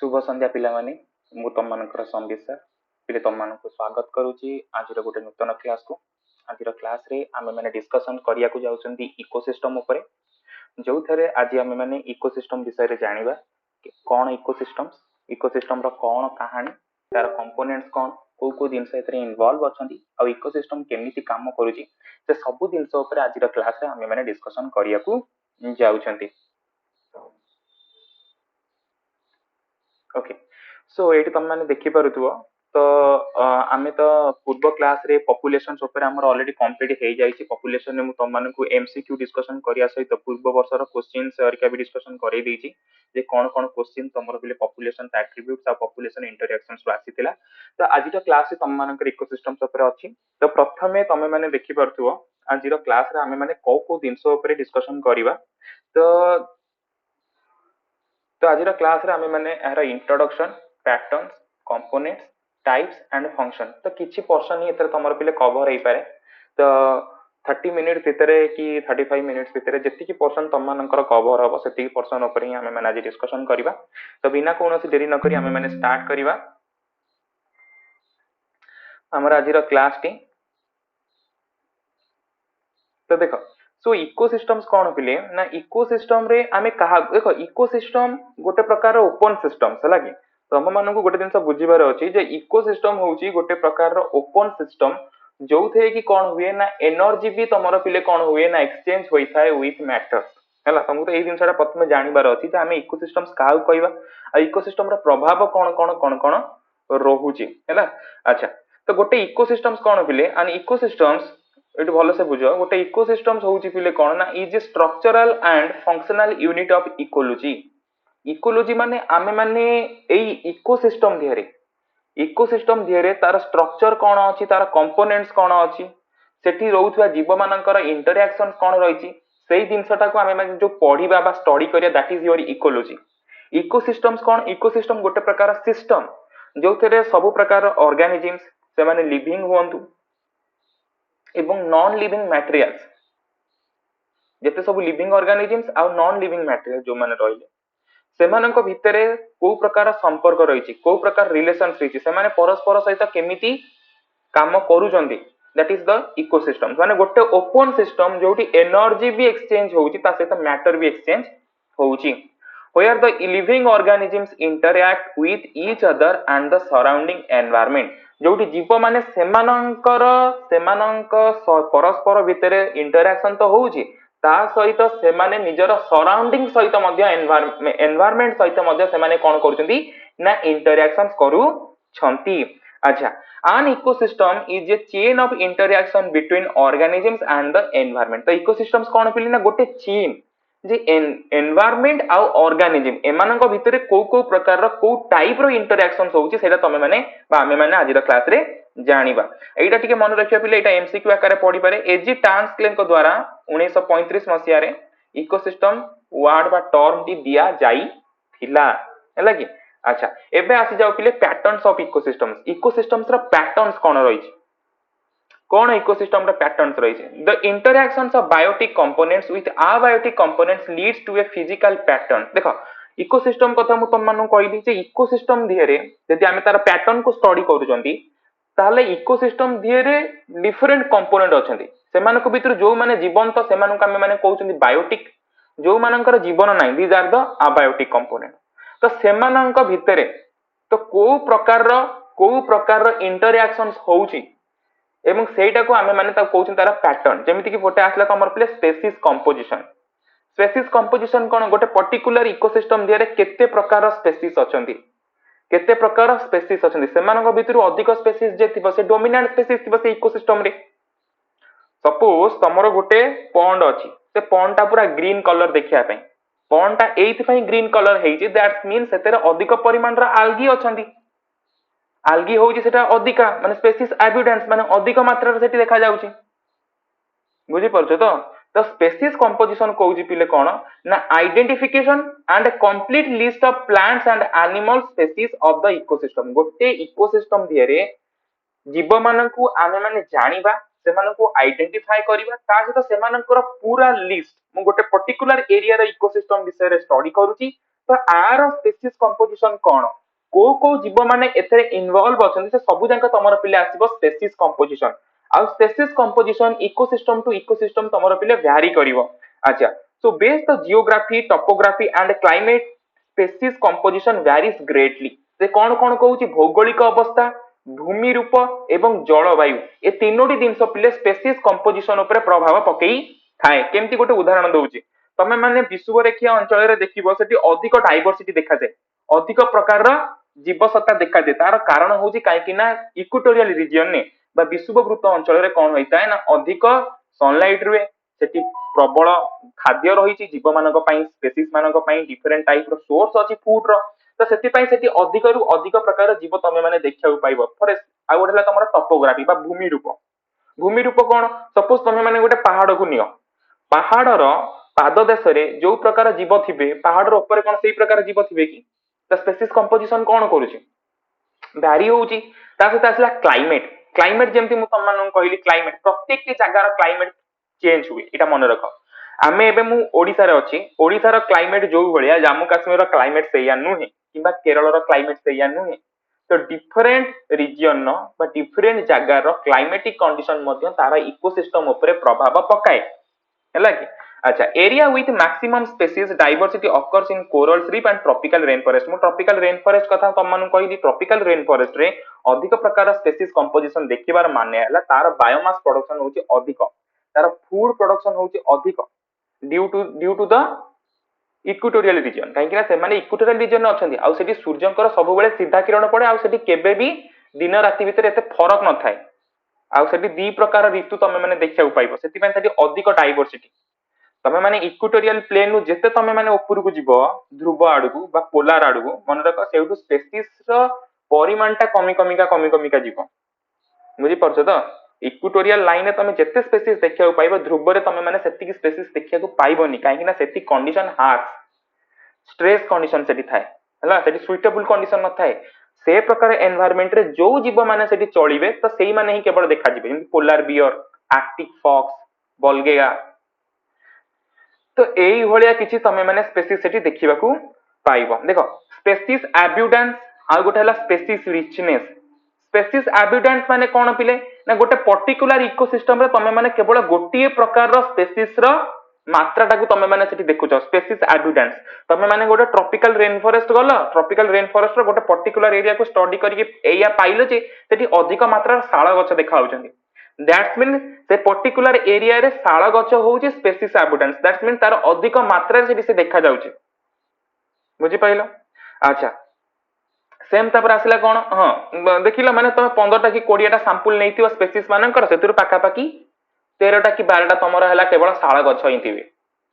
शुभ संध्या पिला माने मु तुम मानकर संदीप सर पिले तुम मानक स्वागत करूची आज गोटे नूतन क्लास को। आज क्लास रे आमे माने डिस्कशन करिया को जाउछंती इकोसिस्टम ऊपर, जो थरे आज आमे माने इकोसिस्टम विषय रे जानिबा कोन इकोसिस्टम रो कोन कहानी, तार कंपोनेंट्स कोन, को जिनस एतरे इन्वॉल्व अछंती आ इकोसिस्टम केमिति काम करूची से सब जिनस ऊपर आज क्लास रे आमे माने डिस्कशन करिया को जाउछंती। ओके, सो ये तुम मैंने देखी पारुथुव तो आमे तो पूर्व क्लास रे पॉपुलेशन ऊपर हमर ऑलरेडी कंप्लीट हे जाईची। पॉपुलेशन ने मु तुम मानकु एमसीक्यू डिस्कशन करिया सहित पूर्व वर्ष रो क्वेश्चंस और भी डिस्कशन करै देची जे कोन कोन क्वेश्चन तमरो बिले पॉपुलेशन एट्रिब्यूट्स आ पॉपुलेशन इंटरैक्शंस आसीतिला। तो आज रो क्लास रे तुम मानकर इकोसिस्टम्स ऊपर अछि। तो प्रथमे तमे माने देखि पारुथुव आज रो क्लास रे आमे माने को दिनस ऊपर डिस्कशन करिवा। तो आज क्लास रे आमे माने एहरा introduction, patterns, components, types and function तो किछि पोर्शन ही एतर तमर पिले कवर हे पारे। तो 30 मिनिट भितरे कि 35 मिनिट्स भितरे जति की पोर्शन तम मानकर कवर हबो सेति की पोर्शन ऊपर ही आमे माने आज डिस्कशन करिवा। तो बिना कोनोसी देरी न करी आमे माने स्टार्ट करिवा हमर आज क्लास टी। तो देखो सो इकोसिस्टम्स कौन पिले ना इकोसिस्टम रे आमे कहा देखो इकोसिस्टम गोटे प्रकार ओपन सिस्टम है कि तुम मानक गोटे जिन बुझीबार अच्छी जे इकोसिस्टम होची गोटे प्रकार ओपन सिस्टम जो थे कि कौन हुए ना एनर्जी भी तुम पिले कौन हुए ना एक्सचेंज होता है विथ मैटर है। तुमको तो यही जिनसा प्रथम जानवर अच्छी आम इकोसिस्टम्स क्या कहवा इकोसिस्टम रो प्रभाव कौन कौन कौन कौन रोचे है। अच्छा तो गोटे इकोसिस्टम्स कौन पिले एंड इकोसिस्टम्स ये भल से बुझ गोटे इकोसिस्टम्स होची पिले कौन ना is structural and functional unit of ecology. Ecology माने आमे माने एई इकोसिस्टम धिरे तार स्ट्रक्चर कौन अच्छी तार कंपोनेंट्स कौन अच्छी सेठी रहउथवा जीव मानकर इंटरैक्शन कौन रही सेई जिनसटा को आमे माने जो पढ़िबा बा स्टडी करिया that is your ecology. Ecosystems कौन इकोसिस्टम गोटे प्रकार सिस्टम जो थेरे सब प्रकार ऑर्गेनिजम्स से माने लिविंग हुअंतु एवं नॉन लिविंग मटेरियल्स जेते सब लिविंग ऑर्गेनिजम्स आ नॉन लिविंग मटेरियल जो माने रहिले सेमानक भितरे को प्रकार संपर्क रही को प्रकार रिलेशंस रही से माने परस्पर सहित केमिति काम करूचंती दैट इज द इकोसिस्टम। माने गोटे ओपन सिस्टम जोटी एनर्जी भी एक्सचेंज होउची ता सहित मैटर भी एक्सचेंज होउची where the living organisms interact with each other and the surrounding environment जोटी जीव माने सेमानंकर परस्पर भितरे इंटरैक्शन तो होउची ता सहित से माने निजर सराउंडिंग सहित मध्य एनवायरनमेंट सहित मध्य से माने कोन करूचंती ना इंटरैक्शंस करूछंती। अच्छा an ecosystem is a chain of interaction between organisms and the environment। तो इकोसिस्टम्स कोन पिली ना गोटे चेन जे एनवायरनमेंट आ ऑर्गेनिज्म एमानक भितरे को प्रकार रो को टाइप रो इंटरैक्शंस होउची सेटा तमे माने बा आमे माने आज रो क्लास रे जानिबा। एटा टिके मन रखिया पिले एटा एमसीक्यू आकार पढी पारे। एजी टांसक्लेन को द्वारा 1935 मसिया रे इकोसिस्टम वर्ड बा टर्म टी दिया जाई थिला हैला कि। अच्छा एबे आसी जाउ पिले पैटर्न्स ऑफ इकोसिस्टम्स रो पैटर्न्स कोन रहिछि कौन इकोसिस्टम रो पैटर्न्स रही है। The interactions of biotic components with abiotic components leads to a physical pattern. देखो इकोसिस्टम कथा मु तुम मानु कहली जे इकोसिस्टम धिरे जदि आमे तार पैटर्न को स्टडी करूचंती ताले इकोसिस्टम धिरे डिफरेंट कंपोनेंट अछंती सेमानक भितर जो माने जीवंत सेमानक आमे माने कहउचंती बायोटिक जो मानकर जीवन नाही these are the abiotic component. तो सेमानक भितरे तो को प्रकार इंटरैक्शंस होउची एवं सेटा को आमे माने ता कहउछन तार पैटर्न जेमिति कि फोटे आसला हमर प्ले स्पेसीज कंपोजिशन कोन गोटे पर्टिकुलर इकोसिस्टम दिरे केते प्रकार स्पेसीज अछंती सेमानक भितरु अधिक स्पेसीज जे थिबो से डोमिनेंट स्पेसीज थिबो से इकोसिस्टम रे। सपोज तमरो गोटे पॉन्ड अछि से पॉन्ड ता पूरा ग्रीन कलर देखिया पई पॉन्ड ता एथि पई ग्रीन कलर हेछि दैट मीन सेतेरे अधिक परिमाण रा आल्गी अछंती आल्गी होउची सेटा अधिका माने स्पेसीज एविडेंस माने अधिक मात्रा रे सेठी देखा जाउची बुझी परछो तो स्पेसीज कंपोजिशन कहउची पिले कोन ना identification and complete list of plants and animal species of the ecosystem. गोटे इकोसिस्टम धिरे जीव मानकु आमे माने जानिबा सेमानकु आइडेंटिफाई करिबा ता सहित सेमानकर पूरा लिस्ट मु गोटे पर्टिकुलर एरिया रे इकोसिस्टम विषय रे स्टडी करूची तो आर स्पेसीज कंपोजिशन कौन को जीव माने एथरे इन्वॉल्व अछन से सब जांक तमर पिले आसीबो स्पेसीज कंपोजिशन आ species composition ecosystem to ecosystem तमर पिले वैरी करिवो अच्छा so based the geography topography and climate species composition varies greatly से कौन कौन कहूची भौगोलिक अवस्था भूमि रूप एवं जलवायु ए तीनोटी जिनस पिले स्पेसीज कंपोजिशन उपरे प्रभाव पकई थाए केमती गोटे उदाहरण दउची तमे माने विषुवरेखीय अंचल रे देखिबो सेठी अधिक डाइवर्सिटी देखा जाए अधिक प्रकार जीवसत्ता देखा जाए तार कारण होची काहेकि ना इक्वेटोरियल रीजन ने बा विषुववृत्त अंचल रे कोन होइताय ना अधिक सनलाइट रुए सेठी प्रबल खाद्य रही जीव मानक स्पेसीज मानक डिफरेंट टाइप रो सोर्स अछि फूड रो तो सेति सेठी अधिक रु अधिक प्रकार जीव तमे माने देखिବାକୁ पाइबो फॉरेस्ट आ गोटे तमरा टोपोग्राफी बा भूमि रूप कोन सपोज तमे माने गोटे पहाड़ को नियो पहाड़ रो पाद देश रे जो प्रकार जीव थिबे पहाड़ रो ऊपर कोन सेही प्रकार जीव थिबे कि त स्पेसीज कंपोजिशन कोन करूची भ्यारी होउची ता सहित आसला क्लाइमेट क्लाइमेट जेमती मु तम मानन कहली क्लाइमेट प्रत्येक जगार क्लाइमेट चेंज हुए एटा मन रख आमे एबे मु ओडिसा रे अछि ओडिसा रो क्लाइमेट जो भलिया जम्मू काश्मीर रो क्लाइमेट सेया नुहे किबा केरल रो क्लाइमेट सेया नुहे तो डिफरेंट रीजन नो बा डिफरेंट जगार रो क्लाइमेटिक कंडीशन मध्ये तारा इकोसिस्टम ऊपर प्रभाव पकाए हैला कि अच्छा area with maximum species diversity occurs in coral reef and tropical rain forest मु ट्रॉपिकल रेन फॉरेस्ट कथा तम मानु कहली ट्रॉपिकल रेन फॉरेस्ट रे अधिक प्रकार स्पेसीज कंपोजिशन देखिबार माने हैला तार बायोमास प्रोडक्शन होची अधिक तार फूड प्रोडक्शन होची अधिक due to the equatorial region काहेकि ना से माने इक्वेटोरियल रीजन अछंती आ सेठी सूर्यंकर सब बेले सीधा किरण पड़े आ सेठी केबे भी दिन राति भितर एते फरक न थाए आ सेठी दी प्रकार ऋतु तमे माने देखिया पाइबो सेठी पय सेठी अधिक डाइवर्सिटी तमे माने इक्वेटोरियल प्लेन नु जेते तमे माने ऊपर को जीवो ध्रुव आडू बा पोलार आडू मन रख सेउटू स्पेसीज रो परिमाणटा कमी कमिका जीवो बुझी परछो तो इक्वेटोरियल लाइन तमे जेते स्पेसीज देखिया पाइबो ध्रुव रे तमे माने सेति की स्पेसीज देखिया पाइबोनी काहेकि ना सेति कंडीशन हार्श स्ट्रेस कंडीशन सेठी थाए हला सेठी सुइटेबल कंडीशन न थाए से प्रकार एनवायरनमेंट रे जो जीव माने सेठी चलिबे तो सेही माने ही केवल देखा जिवे Zeme polar bear Arctic fox बल्गेया तो एई भलिया किछि तमे माने स्पेसीज सेठी देखिबाकू पाइबो देखो स्पेसीज एब्युडेंस आ गोटे हला स्पेसीज रिचनेस स्पेसीज एब्युडेंस माने कोन पिले ना गोटे पर्टिकुलर इकोसिस्टम रे तमे माने केवल गोटिए प्रकार रो स्पेसीज रो मात्रा टाकू तमे माने सेठी देखुछ स्पेसीज एब्युडेंस तमे माने गोटे ट्रॉपिकल रेन फॉरेस्ट गलो ट्रॉपिकल रेन फॉरेस्ट रो गोटे पर्टिकुलर एरिया को स्टडी करके एया पाइलो जे सेठी अधिक मात्रा शाल गछ देखा होचंदी दैट्स मीन से पर्टिकुलर एरिया रे शाल गछ होउची स्पेसीज एब्युडेंस दैट्स मीन तार अधिक मात्रा रे सेठी से देखा जाउची बुझी पाइलो अच्छा सेम तापर आसला कोन हां देखिला माने तमे 15 टा कि 20 टा सैंपल नैतिव स्पेसीज मानकर सेतिर पाका पाकी 13 टा कि 12 टा तमरा हला केवल शाल गछ हिथिबे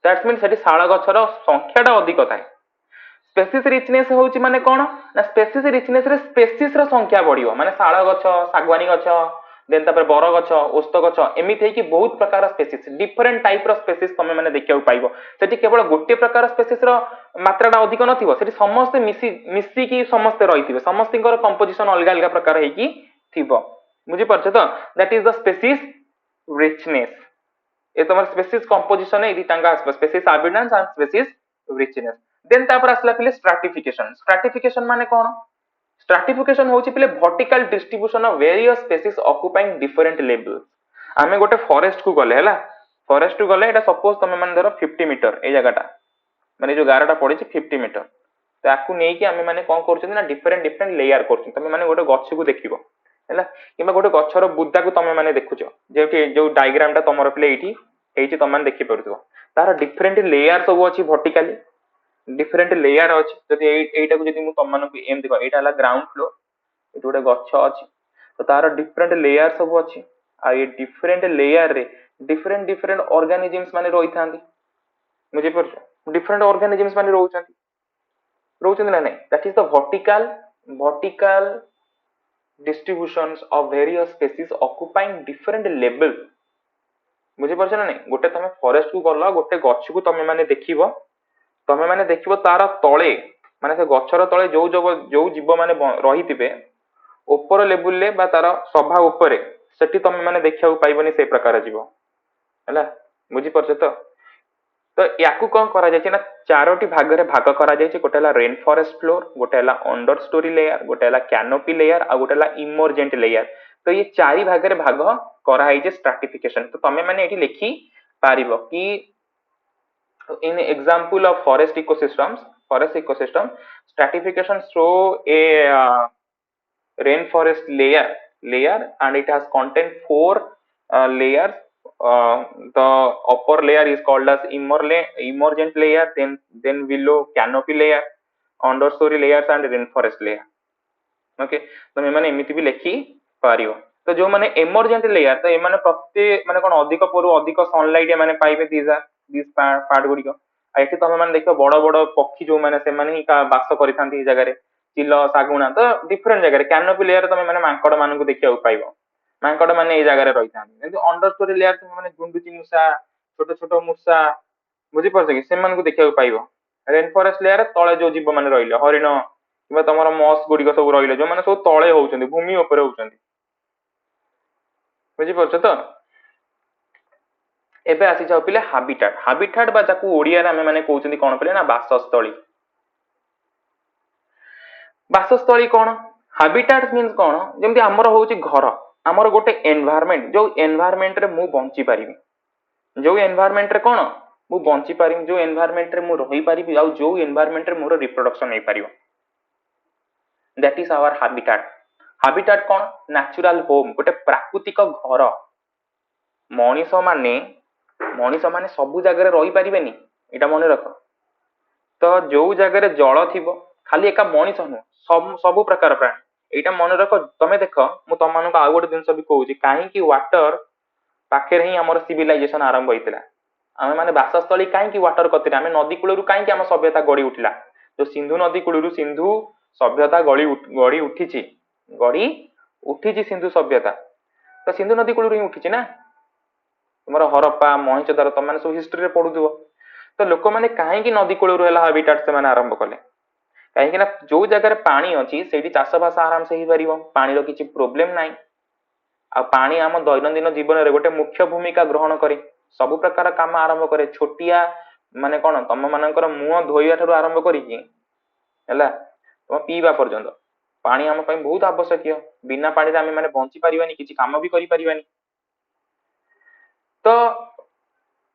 दैट्स मीन सेठी शाल गछर संख्याटा अधिक थाए स्पेसीज रिचनेस होउची माने कोन ना स्पेसीज रिचनेस रे स्पेसीज रो संख्या बढ़ियो माने शाल गछ सागवानी गछ देन तापर बर गछ ओस्त गछ एमिति है कि बहुत प्रकार स्पेसीज डिफरेंट टाइप रो स्पेसीज तमे माने देखिया पाइबो सेठी केवल गोटे प्रकार स्पेसीज रो मात्राटा अधिक नथिबो सेठी समस्त मिसी की समस्त रहिथिबे समस्तिकर कंपोजिशन अलग अलग प्रकार है कि थिबो बुझी परछ तो that is the species richness ए तमर स्पेसीज कंपोजिशन है दिटांगा species abundance and species richness then तापर आसला पिले स्ट्रैटिफिकेशन माने कोन स्ट्रैटिफिकेशन होची पिले vertical distribution of various species occupying different levels आमे गोटे फॉरेस्ट को गले हला फॉरेस्ट को गले एटा सपोज तमे माने धरो 50 मीटर ए जगहटा माने जो गाराटा पड़े 50 मीटर ताकू नै कि आमे माने कोन करछन ना डिफरेंट लेयर करछन तमे माने गोटे गछ को देखिबो हैला किबा गोटे गछर बुद्दा को तमे माने देखुछो जेठी जो डायग्रामटा तमर पिले एठी एठी तमे माने देखि परथो तार डिफरेंट लेयर सब अछि वर्टिकली डिफरेंट लेयर अछि जदि एटा को जदि मु तम मानक एम देखो एटा हला ग्राउंड फ्लोर एटा गोटे गछ अछि तो तार डिफरेंट लेयर सब अछि आ ये डिफरेंट लेयर रे डिफरेंट ऑर्गेनिजम्स माने रहि थांती मुझे पर डिफरेंट ऑर्गेनिजम्स माने रहउछंती ना नै that is the vertical distributions of various species occupying different level मुझे परछ ना नै गोटे तमे फॉरेस्ट को गलो गोटे गछ को तमे माने देखिबो तार तळे माने से गछर तळे जो जीव माने रहितिबे ऊपर लेवल ले बा तार सभा ऊपर सेठी तमे माने देखिया पाइबनी से प्रकार जीव हैला बुझी परछ तो तो याकू कौन करा जायछि ना चारोटी भाग रे भाग करा जायछि गोटे हला रेन फॉरेस्ट फ्लोर गोटे हला अंडर स्टोरी लेयर गोटे हला कैनोपी लेयर आ गोटे हला इमर्जेंट लेयर तो ये चारि भाग रे भाग करा है स्ट्रैटिफिकेशन तो तमे माने एठी लिखी पारिबो कि in example of forest ecosystem stratification show a rainforest layer and it has content four layers. The upper layer is called as emergent layer, then below canopy layer, understory layers and rainforest layer. Okay तो मैंने एमती भी लिखि पारियो तो जो माने emergent layer तो एमाने प्रत्येक माने कोन अधिक परु अधिक सनलाइट माने पाइबे दिस पार्ट गुडी को एठी तमे माने देखो बड़ बड़ पक्षी जो माने से माने ही वास करिथांती जगह रे चिल सागुणा तो डिफरेंट जगह रे कैनोपी लेयर तमे माने मांकड़ मानन को देखिया पाइबो मांकड़ माने ए जगह रे रहिथांती किंतु अंडर स्टोरी लेयर तमे माने गुंडुची मुसा छोट छोट मुसा बुझी परछ कि से मान को देखिया पाइबो रेन फॉरेस्ट लेयर तळे जो जीव माने रहिलो हरिण कि तमर मस गुड़िक सब रही जो मैंने सब तले होउछन्ती भूमि ऊपर होउछन्ती बुझी परछ तो एबे आसी जाउ पिले हाबिटाट बा जाकू ओडिया रे हमें माने कहउछन्ती कोन पिले ना वासस्थली कोन हाबिटाट मीन्स कोन जेमति हमर होउची घर हमर गोटे एनवायरनमेंट जो एनवायरनमेंट रे मु बंची पारिबी जो एनवायरनमेंट रे कोन मु बंची पारिबी जो एनवायरनमेंट रे मु रही पारिबी आ जो एनवायरनमेंट रे मोर रिप्रोडक्शन नै पारिबो दैट इज आवर हाबिटाट कौन नेचुरल होम गोटे प्राकृतिक घर मनीष माने सबु जगह रही पारिबेनी एटा मन रख तो जो जगह जल थिबो खाली एका मनीष नुह सबु प्रकार प्राणी एटा मन रख तमे देख मु तुम मानक आउ गोटे जिनस भी कहूची काहे वाटर पाखे ही हमर सिविलाइजेशन आरंभ होइतिला आमे माने वासस्थली काहे वाटर कतिरे आमे नदी कूलरू काहे हम सभ्यता गड़ी उठिला जो सिंधु नदी कूलरू सिंधु सभ्यता गड़ी उठी सिंधु सभ्यता तो सिंधु नदी कूल ही उठी ना तुम हरप्पा महिषदार तुम मैंने सब हिस्ट्री पढ़ुव तो लोक मैंने कहीं नदी कूल हाबिटाट से आरंभ कले कहीं जो जगह पानी अच्छी से चाषबास आराम से पानी किसी प्रोब्लेम ना आ पानी आम दैनंदिन जीवन में गोटे मुख्य भूमिका ग्रहण करे सब प्रकार काम आरंभ करे छोटिया माने कौन तुम मानकर मुह धोइबा ठारू आरंभ करी तुम पीवा पर्यंत पानी आम बहुत आवश्यक बिना पानी आम मैंने बंची पारिबानी किसी काम भी करि पारिबानी तो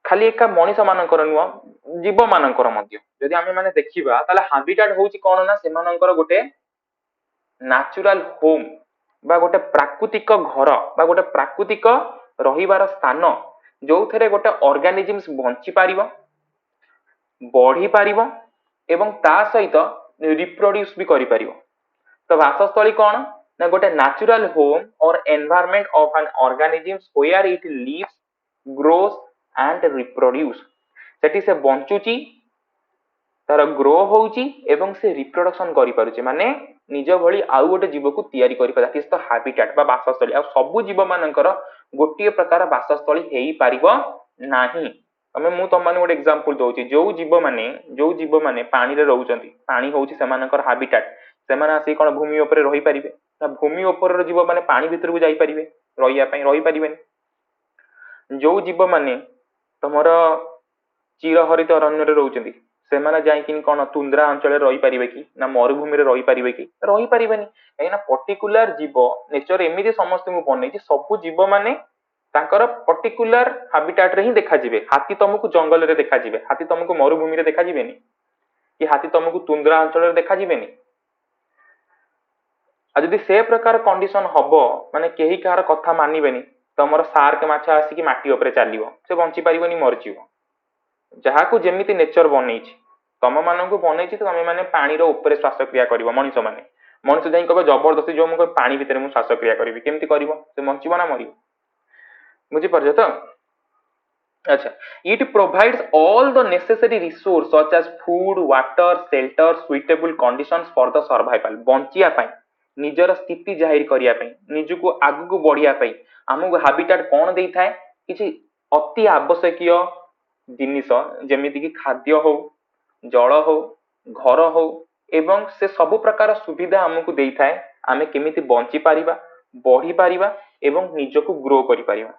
खाली एका मनीष मानकर नुह जीव मानकर मध्य यदि आम मैंने देखिबा ताले हाबिटाट होउची कोन ना सेमानकर गोटे नेचुरल होम बा गोटे प्राकृतिक घर बा गोटे प्राकृतिक रहिबार स्थान जो थे गोटे ऑर्गेनिजम्स बंची पारिबो बढ़ी पारिबो एवं ता सहित रिप्रोड्यूस भी करि पारिबो तो वासस्थली कौन ना गोटे natural home or environment of an organisms where it lives grows and reproduce सेठी से बंचुची तार ग्रो होउची एवं से रिप्रोडक्शन करि पारुची माने निज भली आउ गोटे जीव को तैयारी करि पारा किस तो हैबिटेट बा वासस्थली आ सब जीव मानकर गोटे प्रकार वासस्थली हेई पारिबो नाही तमे मु तुम माने गोटे एग्जांपल दोउची जो जीव माने पानी रे रहउचंती पानी होउची सेमानकर हैबिटेट सेमाने आसी कोन भूमि ऊपर रही पारिबे ना भूमि ऊपर जीव माने पानी भीतर को जाई पारिबे रही पारिबेनी जो जीव माने तमर चिरहरित अरण्य रे रहउचंती सेमाने जाइकिन कोन तुंद्रा अंचल रही पारिबे कि ना मरुभूमि रे रही पारिबे कि रही पारिबेनी एना पर्टिकुलर जीव नेचर एमिति समस्त को बनेछि सब जीव माने तांकर पर्टिकुलर हैबिटेट रे ही देखा जिवे हाथी तुमको जंगल रे देखा जिवे हाथी तुमको मरुभूमि रे देखा जिवेनी कि हाथी तुमको तुंद्रा अंचल रे देखा जिवेनी आ जदि से प्रकार कंडीशन हबो माने केही कार कथा मानिबेनी तमर सार्क माछ आसी कि माटी ऊपर चलिबो से बंची पारिबोनी मर जिवो जहा को जेमिति नेचर बनेछि तम मानकु बनेछि तो तमे माने पानी रो ऊपर श्वासक्रिया करिवो मनुष्य जाई कहबो जबरदस्ती जो मु पानी भीतर मु श्वासक्रिया करिवि केमति करिवो से बंचिबो ना मरिवो बुझी परछ तो अच्छा it provides all the necessary resource such as food water shelter suitable conditions for the survival बंचिया पई निजर स्थिति जाहिर करिया पई निजु को आगु को बढ़िया पई हमको हैबिटेट कोन देई थाए किछि अति आवश्यकीय जिनिस जेमिति कि खाद्य हो जल हो घर हो एवं से सब प्रकार सुविधा हमको देई थाए आमे केमिति बंची पारिबा बढ़ी पारिबा एवं निजको ग्रो करि पारिबा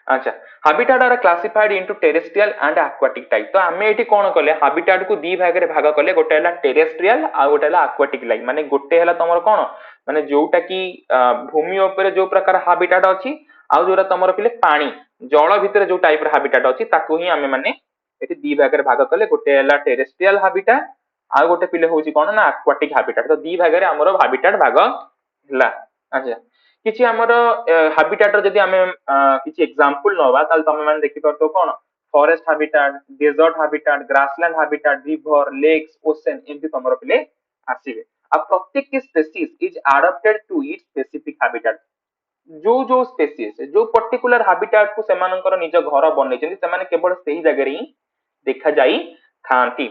अच्छा habitat are classified into terrestrial and aquatic type तो आमे एठी कोन कले हाबिटाट को दी भाग रे भाग कले गोटे हला टेरेस्ट्रियल आ गोटे हला एक्वाटिक लाइफ माने गोटे हला तमर कोन माने जोटा की भूमि ऊपर जो प्रकार हाबिटाट अछि आ जोरा तमर पिले पानी जल भितर जो टाइप रे हाबिटाट अछि ताकू ही आमे माने एठी दी भाग रे भाग कले गोटे हला टेरेस्ट्रियल हाबिटाट आ गोटे पिले होची कोन ना एक्वाटिक हाबिटाट तो दी भाग रे हमरो हाबिटाट भाग हला अच्छा किछि हमर हाबिटाट जदि आमे किछि एग्जांपल नवा ताल तमे माने देखि परतो कोन forest habitat desert habitat grassland habitat river lakes ocean एमति तमरो पिले आसीबे आ प्रत्येक की species is adopted to its specific habitat जो जो स्पेसीज जो पर्टिकुलर हाबिटाट को सेमानकर निज घर बनै छथि सेमाने केवल सेही जगह रे ही देखा जाई थांती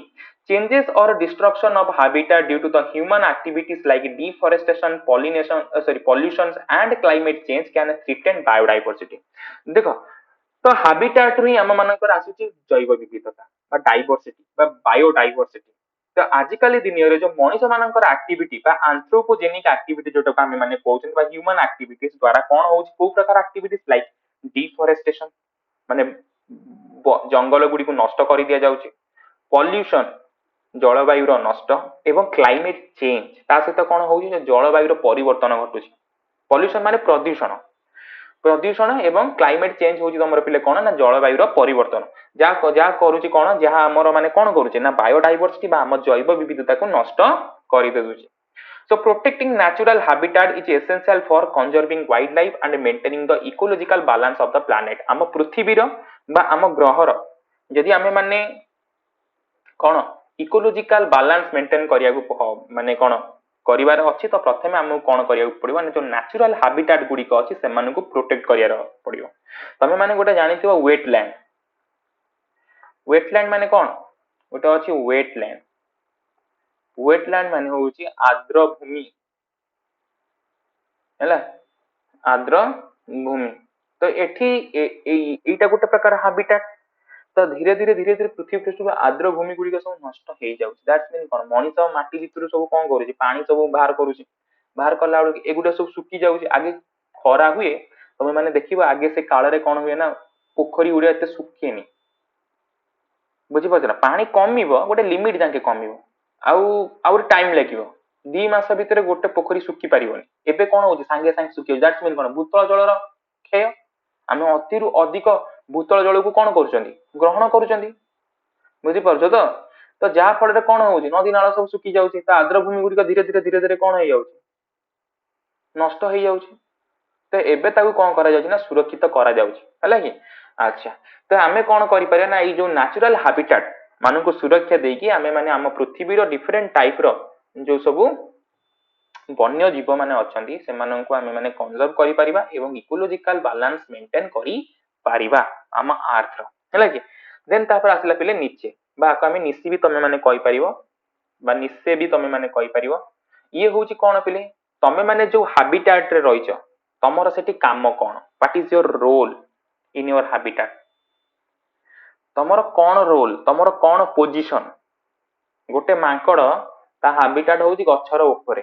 changes or destruction of habitat due to the human activities like deforestation pollutions and climate change can threaten biodiversity देखो तो habitat ru हम मानकर आसुची जैव विविधता बा डाइवर्सिटी बा बायोडाइवर्सिटी तो आजिकाली दुनिया रे जो मनुष्य मानकर एक्टिविटी बा एंथ्रोपोजेनिक एक्टिविटी जोटा हम माने कहउछन बा ह्यूमन एक्टिविटीज द्वारा कोन होउछ को प्रकार एक्टिविटीज लाइक डिफोरेस्टेशन माने जंगल गुडी को नष्ट कर दिया जाउची पॉल्यूशन जलवायु नष्ट एवं क्लाइमेट चेंज ता सहित कौन हो जलवायु परिवर्तन घटुची पॉल्यूशन माने प्रदूषण प्रदूषण एवं क्लाइमेट चेंज होची तमर पिले कौन ना जलवायु परिवर्तन जा जा करूची कौन जहा हमर माने कौन करूची ना बायोडाइवर्सिटी बा हम जैव विविधता को नष्ट करि देउची so protecting natural habitat is essential for conserving wildlife and maintaining the ecological balance of the planet हम पृथ्वी रो बा हम ग्रह रो यदि आमे माने कौन इकोलोजिकल बैलेंस मेंटेन करिया को माने कौन करिवार अछि तो प्रथमे हमहु कोन करिया पड़िबो जो नेचुरल हैबिटेट गुडी को अछि से माने को प्रोटेक्ट करिया पड़िबो तमे माने गोटे जानिथिबो वेटलैंड माने कोन गोटे अछि वेटलैंड माने होउची आर्द्र भूमि हैला आर्द्र भूमि तो एठी एटा गोटे प्रकार हैबिटेट तो धीरे धीरे पृथ्वी पृष्ठ आर्द्र भूमि गुड़िक सब नष्ट हो जाउछि दैट्स मीन कोन मनीष माटी भितर सब कोन करूछि पानी सब बाहर कला बेलू एगुडा सब सुखी जाउछि आगे खरा हुए तमे माने देखिबो आगे से काल रे कोन हुए ना पोखरी उड़े एते सुखेनी बुझी पछ ना पानी कमिबो गोटे लिमिट जाके कमिबो आउ टाइम लागिबो 2 मास भितर गोटे पोखरी सुखी पारिबोनी एबे कोन होछि संगे संगे सुखी दैट्स मीन कोन भूतल जलर क्षय आमे अतिरु अधिक भूतल जल को कौन करुचंदी ग्रहण करुचंदी बुझी परछो तो जा फल रे कौन होउची नदी नाला सब सुखी जाउची ता आर्द्र भूमि गुडी धीरे धीरे कौन हो जाउची नष्ट हो जाउची तो एबे ताकू कौन करा जाउची ना सुरक्षित करा जाउची हला कि अच्छा तो आमे कौन करि परिया ना ई जो नेचुरल हैबिटेट मानु को सुरक्षा देकी आमे माने हम पृथ्वी रो डिफरेंट टाइप रो जो सबु वन्य जीव माने अछंती सेमानंकु आमे माने कंजर्व करि परिबा एवं इकोलॉजिकल बैलेंस मेंटेन करि पारिबा आम अर्थ हैला कि देन तापर आसिला पिले नीचे बा आमे निसी भी तमे माने कहि परिबो बा निसे भी तमे माने कहि परिबो ये होची कोन पिले तमे माने जो हैबिटेट रे रहिचो तमरो सेठी काम कोन what is your role in your habitat तमरो कोन रोल तमरो कोन पोजीशन गोटे मांकड़ ता हैबिटेट होची गछर ऊपर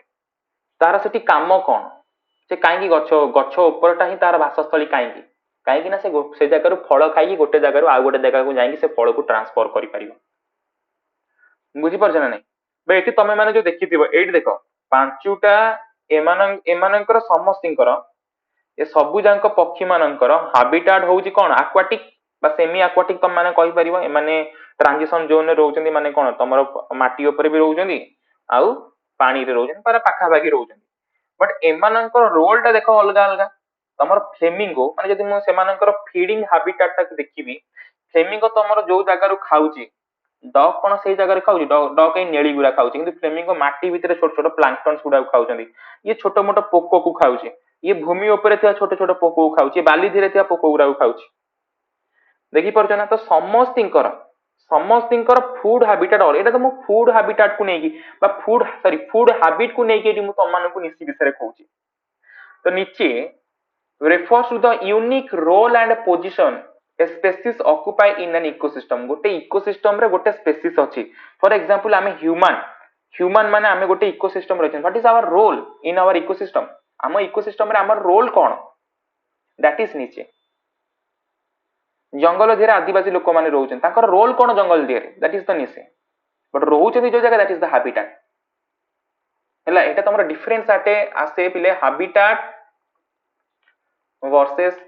तार सेठी काम कोन से काई गछ गछ ऊपरटा ही तार वासस्थली काई कहीं से जगह फल खाई गोटे जगह आउ गोटे जगह को जाइए से फल को ट्रांसफर कर बुझी पारछ ना नहीं बे एठी तमे माने जो देखिथिबो एठी देखो पांचुटा एमानंकर समस्तिंकर ए सबु जांक पक्षी मानंकर हैबिटेट होउची कोन एक्वाटिक बा सेमी एक्वाटिक तम माने कहि परिबो ए माने ट्रांजिशन जोन रे रहउचंदी माने कोन तमरो माटी ऊपर भी रहउचंदी आउ पानी रे रहउचंदी पर पाखा भागी रहउचंदी बट एमानंकर रोल टा देखो अलगा अलगा तमर फ्लेमिंगो माने जदि मु सेमानंकर फीडिंग हैबिटेट ता देखिबी फ्लेमिंगो तमर जो जगह रु खाउची डॉग कोन सेही जगह रे खाउची डॉग ए नेली गुरा खाउची किंतु फ्लेमिंगो माटी भितर छोट छोट प्लांक्टन्स गुडा खाउचंदी ये छोटो मोटो पोको को खाउची ये भूमि ऊपर थिया छोट छोट पोको को खाउची बाली धीरे थिया पोको गुरा को खाउची देखि परछ ना तो समस्तिंकर फूड हैबिटेट और एटा तो मु फूड हैबिटेट को नेकी बा फूड हैबिट को नेकी एटी मु तमन को निसी विषय कहूची तो नीचे refers to the unique role and position a species occupy in an ecosystem गोटे इकोसिस्टम रे गोटे स्पेसीज अछि फॉर एग्जांपल आमे ह्यूमन माने आमे गोटे इकोसिस्टम रहछन what is our role in our ecosystem आम इकोसिस्टम रे आमर रोल कोन दैट इज नीचे जंगल धिरे आदिवासी लोक मैंने रोचन रोल कौन जंगल धिरे दैट इज द निशे बट रोचन जो जगह दैट इज द हैबिटेट है एटा तुम डिफरेन्स आटे आसे पिले हैबिटेट वर्सेस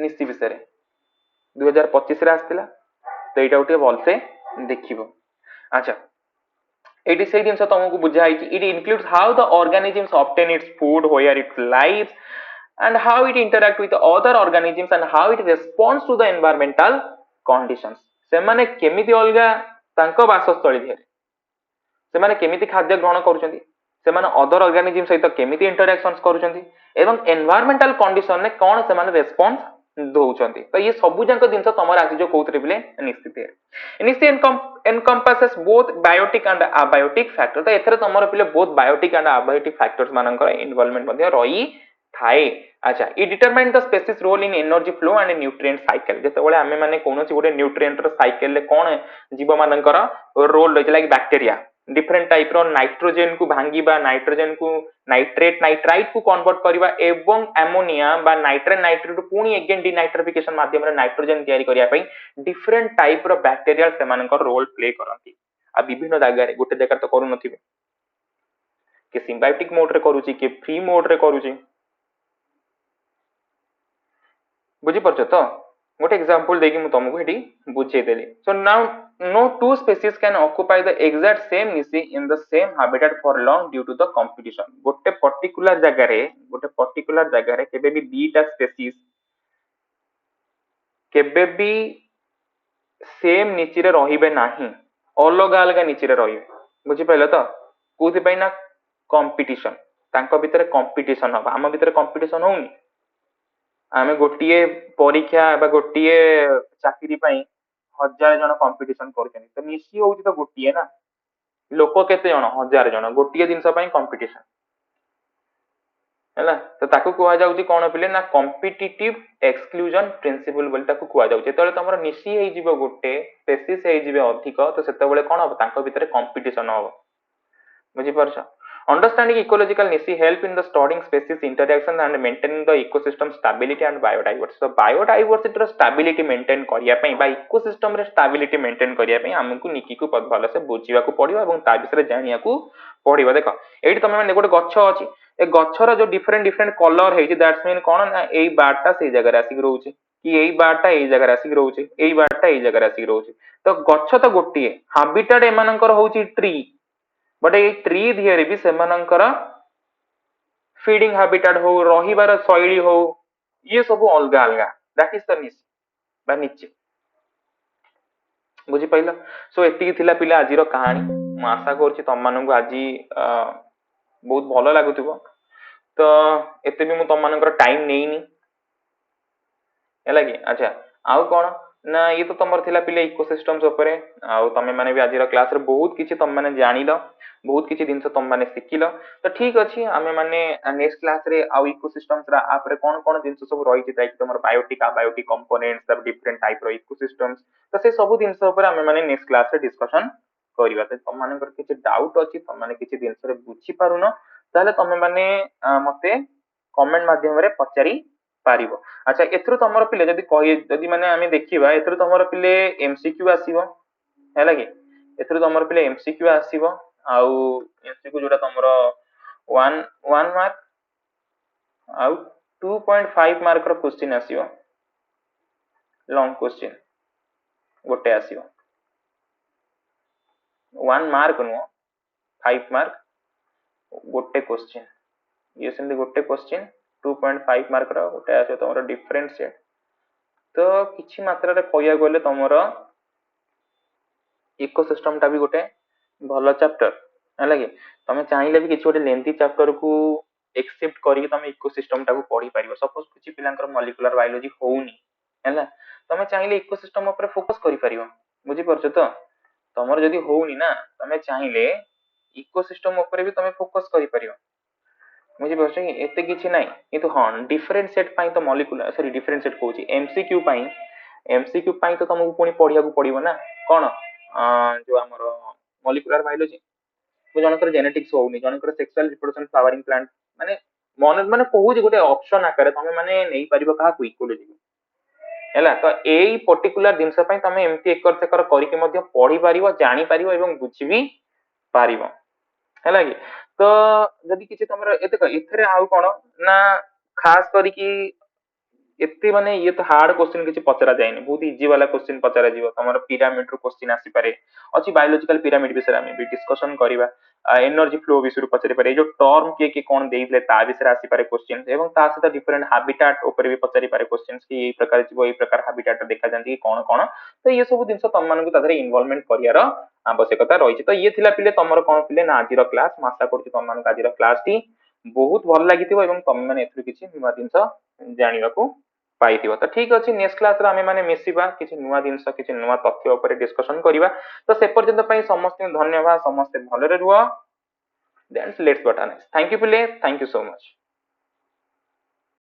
निश्चि विषय 2025 रे आसला तो यहाँ गोटे भलसे देखिबो अच्छा एटी से जिनस तुमको बुझाई it includes how the organisms obtain its food where it lives and how it interact with other organisms and how it responds to the environmental conditions ସେମାନେ କେମିତି ଅଲଗା ତାଙ୍କ ବାସସ୍ଥଳୀ ଧିରେ ସେମାନେ କେମିତି ଖାଦ୍ୟ ଗ୍ରହଣ କରୁଛନ୍ତି ସେମାନେ ଅଦର ଅର୍ଗାନିଜିମ ସହିତ କେମିତି ଇଣ୍ଟରାକ୍ସନ୍ସ କରୁଛନ୍ତି ଏବଂ ଏନଭାୟରमेंटाल कंडीशन ରେ କଣ ସେମାନେ ରେସ୍ପନ୍ସ ଦଉଛନ୍ତି ତ ये ସବୁ ଯାକ ଜିନିଷ ତମର ଆସି ଯୋଉ କହୁଥିଲେ ବିଲେ ନିଶ୍ଚିତ ନିଶ୍ଚିତ encompasses both biotic and abiotic factor ତ ଏଥିରେ ତମର ପିଲେ both biotic and abiotic factors ମାନଙ୍କର इन्वॉल्वमेंट ମଧ୍ୟ ରହି थाए अच्छा ये determine the species role in energy flow and nutrient cycle जेतेबेले आमे माने कोनोसी गोटे न्यूट्रिएंट रो साइकिल रे कोन जीव मानकर रोल रही लाइक बैक्टीरिया डिफरेंट टाइप रो नाइट्रोजन को भांगीबा नाइट्रोजन को नाइट्रेट नाइट्राइट को कन्वर्ट करबा एवं अमोनिया बा नाइट्रेट नाइट्रेट पुनी अगेन डिनाइट्रिफिकेशन माध्यम रे नाइट्रोजन तयारी करिया पई डिफरेंट टाइप रो बैक्टीरिया से मानकर रोल प्ले करंती आ विभिन्न जगह रे गोटे जगह तो करू नथिबे के सिम्बायोटिक मोड रे करूची के फ्री मोड रे करूची बुझी पारछ तो गोटे एग्जांपल देकी मु तुमको हेटी बुझे देली so now no two species can occupy the exact same niche in the same habitat for long due to the competition गोटे पर्टिकुलर जगह रे केबे भी दीटा स्पीसीज केबे भी सेम निची रे रहिबे नाही अलग अलग निची रे रहिबे बुझी पाइलो तो कोथि पई ना कंपटीशन तांको भितरे कंपटीशन हबा हम भितरे कंपटीशन होउनी आमे गोटिए परीक्षा बा गोटिए चाकरी पई 1000 जन कंपटीशन करछन तो निश्चय होउची तो गोटिए ना लोक केते जन 1000 जन गोटिए जिंस पई कंपटीशन हैला तो ताको कुआ जाउची कोन पिले ना कॉम्पिटिटिव एक्सक्लूजन प्रिंसिपल बोली ताको कुआ जाउची तळे तमरो निश्चय हे जिवो गोटे स्पेसीज हे जिवे अधिक तो सेते बेले कोन हो ताको भितरे कंपटीशन हो बुझी परछ Understanding ecological niche help in the studying species interaction and maintaining the ecosystem stability and biodiversity. So biodiversity row stability maintain करिया पई बा ecosystem रे stability maintain करिया पई हमकु निकी को भलो से बुझिबा को पड़िबो एवं ता विषय जानिया को पड़िबो देखो एठी तमे माने गोटे गच्छ अछि ए गच्छर जो डिफरेंट डिफरेंट कलर हेछि दैट्स मीन कोन ना एई बारटा से जगह आसी रहउछि कि एई बारटा एई जगह आसी रहउछि एई बारटा एई जगह आसी रहउछि तो गच्छ तो गोटिए हैबिटेट एमानकर होउछि ट्री बट ये ट्री धिरे भी सेमानंकर फीडिंग हैबिटेट हो रहिबार शैली हो ये सब अलग अलग दैट इज द निश बा निचे बुझी पाइल सो एतिकी थिला पिला आज रो कहानी मु आशा करछि तम माननकु आज बहुत भलो लागुथिबो तो एते भी मु तम मानकर टाइम नेइनी हैला कि अच्छा आउ कोन ना ये तो तमर थिला पिले इकोसिस्टम्स ऊपर आउ तमे माने भी आज रो क्लास रे बहुत किछि तम माने जानि द बहुत किछि दिन से तुम माने सिखिल तो ठीक अछि आमे माने नेक्स्ट क्लास रे आ इकोसिस्टम्स रा आप रे कोन कोन दिन सब रहि छि ताकि तमर बायोटिक अबायोटिक कंपोनेंट्स सब डिफरेंट टाइप रो इकोसिस्टम्स तो से सब दिन से ऊपर आमे माने नेक्स्ट क्लास रे डिस्कशन करिबा तो तुम माने किछि डाउट अछि तुम माने किछि दिन से बुझी पारुनो ताले तमे माने मते कमेंट माध्यम रे पचारि पारिबो अच्छा एथरो तमर पिले जदी कहि जदी माने आमे देखिबा एथरो तमर पिले एमसीक्यू आसीबो हैला कि एथरो तमर पिले एमसीक्यू आसीबो आउ एमसीक्यू जोटा तमरो 1 मार्क आउ 2.5 मार्क रो क्वेश्चन आसीबो लॉन्ग क्वेश्चन गोटे आसीबो 1 मार्क नो 5 मार्क गोटे क्वेश्चन ये सेंदी गोटे क्वेश्चन 2.5 मार्क रो गोटे आसीबो तमरो डिफरेंट सेट तो किछि मात्रा रे कहिया गले तमरो इकोसिस्टम टा भी गोटे भलो चैप्टर है कि तुम चाहिए भी किसी गोटे लेंथी चैप्टर को एक्सेप्ट करके तुम इकोसिस्टम टा को पढ़ी पारिबो सपोज किछि पिलांकर मॉलिक्यूलर बायोलॉजी होउनी हैला तुम चाहिए इकोसिस्टम ऊपर फोकस करि पारिबो बुझी परछ तो तमर जदी होउनी ना तुम चाहिए इकोसिस्टम ऊपर भी तुम फोकस करि पारिबो बुझी परछ कि एते किछि नाही किंतु हां डिफरेंट सेट पई तो मॉलिक्यूलर सॉरी डिफरेंट सेट कहूची एमसीक्यू पई तो तुमको पुनी पढ़िया को पड़िबो ना कोन जो हमर मॉलिक्यूलर बायोलॉजी जनकर जेनेटिक्स होउनी जनकर सेक्सुअल रिप्रोडक्शन फ्लावरिंग प्लांट माने मन माने कहूची गोटे ऑप्शन आकार तमे माने नै परिबो कहा को इकोलॉजी ହେଲା ତ ଏଇ पर्टिकुलर जिनस पई तमे एमती एकर सेकर करिके मध्य पढ़ी पारिबो जानि पारिबो एवं बुझी भी पारिबो हैला कि तो जदि किछि तमरा एते एथरे आउ कोन ना खास करिकी एते माने ये तो हार्ड क्वेश्चन किसी पचरा जाए बहुत इजी वाला क्वेश्चन पचरा जीव तुम पिरामिड रु क्वेश्चन आसी पारे अच्छी बायोलॉजिकल पिरामिड विषय आम भी डिस्कशन करवा एनर्जी फ्लो विषय पचारि पारे जो टर्म किए कौन देइले ता विषय आसी पारे क्वेश्चन एवं ता सहित डिफरेंट हैबिटेट ऊपर भी पचारि पारे क्वेश्चन कि ये प्रकार जीव ये प्रकार हैबिटेट देखा जाती कि कौन कौन तो ये सब जिन तुम मानक तादेह इनवॉल्वमेंट करियार आवश्यकता रही तो ये थिला पिले तुमर कौन पिले ना आज क्लास मैं आशा करुच्ची तुम मानक आज क्लास टी बहुत भल लगी तुम मैंने किसी नुआ जिन जानवा पाइथिबो तो ठीक अछि नेक्स्ट क्लास रे आमे माने मिसिबा किछि नुवा जिंस किछि नुवा तथ्य ऊपर डिस्कशन करिवा तो से पर्यंत पई समस्त धन्यवाद समस्त भलरे रुह देन लेट्स बटा नेक्स्ट थैंक यू पिले थैंक यू सो मच